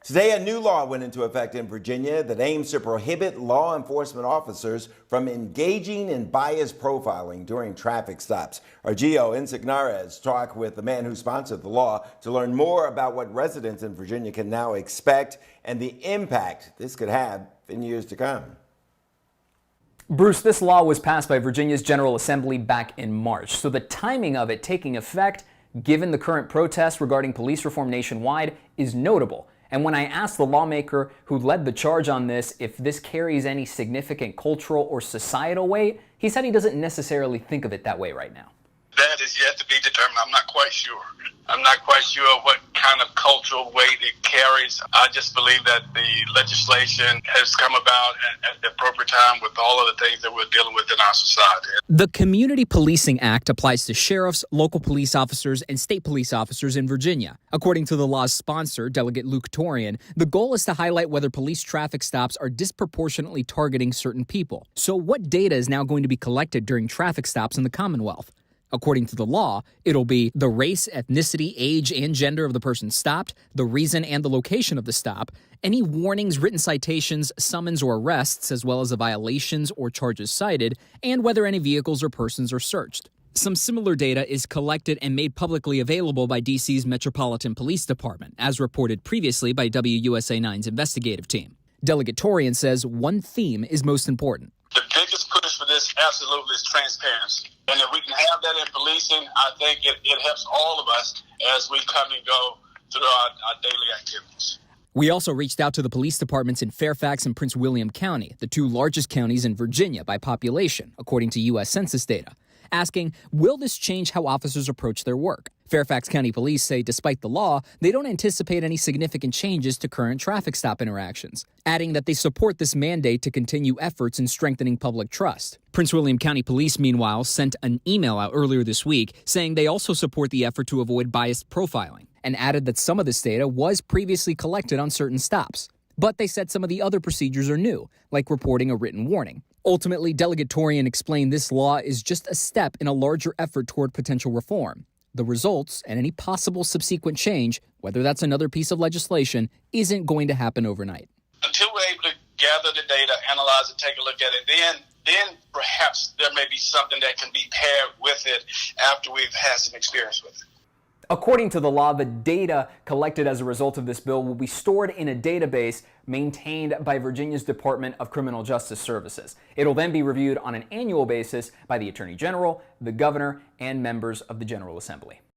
Today, a new law went into effect in Virginia that aims to prohibit law enforcement officers from engaging in bias profiling during traffic stops. Our Gio Insignares talked with the man who sponsored the law to learn more about what residents in Virginia can now expect and the impact this could have in years to come. Bruce, this law was passed by Virginia's General Assembly back in March, so the timing of it taking effect, given the current protests regarding police reform nationwide, is notable. And when I asked the lawmaker who led the charge on this if this carries any significant cultural or societal weight, he said he doesn't necessarily think of it that way right now. That is yet to be determined. I'm not quite sure. I'm not quite sure what kind of cultural weight it carries. I just believe that the legislation has come about at the appropriate time with all of the things that we're dealing with in our society. The Community Policing Act applies to sheriffs, local police officers, and state police officers in Virginia. According to the law's sponsor, Delegate Luke Torian, the goal is to highlight whether police traffic stops are disproportionately targeting certain people. So what data is now going to be collected during traffic stops in the Commonwealth? According to the law, it'll be the race, ethnicity, age, and gender of the person stopped, the reason and the location of the stop, any warnings, written citations, summons, or arrests, as well as the violations or charges cited, and whether any vehicles or persons are searched. Some similar data is collected and made publicly available by D.C.'s Metropolitan Police Department, as reported previously by WUSA 9's investigative team. Delegate Torian says one theme is most important. The biggest push for this absolutely is transparency. And if we can have that in policing, I think it helps all of us as we come and go through our daily activities. We also reached out to the police departments in Fairfax and Prince William County, the two largest counties in Virginia by population, according to U.S. Census data, asking, will this change how officers approach their work? Fairfax County Police say despite the law, they don't anticipate any significant changes to current traffic stop interactions, adding that they support this mandate to continue efforts in strengthening public trust. Prince William County Police, meanwhile, sent an email out earlier this week saying they also support the effort to avoid biased profiling, and added that some of this data was previously collected on certain stops. But they said some of the other procedures are new, like reporting a written warning. Ultimately, Delegate Torian explained this law is just a step in a larger effort toward potential reform. The results and any possible subsequent change, whether that's another piece of legislation, isn't going to happen overnight. Until we're able to gather the data, analyze it, take a look at it, then perhaps there may be something that can be paired with it after we've had some experience with it. According to the law, the data collected as a result of this bill will be stored in a database maintained by Virginia's Department of Criminal Justice Services. It'll then be reviewed on an annual basis by the Attorney General, the Governor, and members of the General Assembly.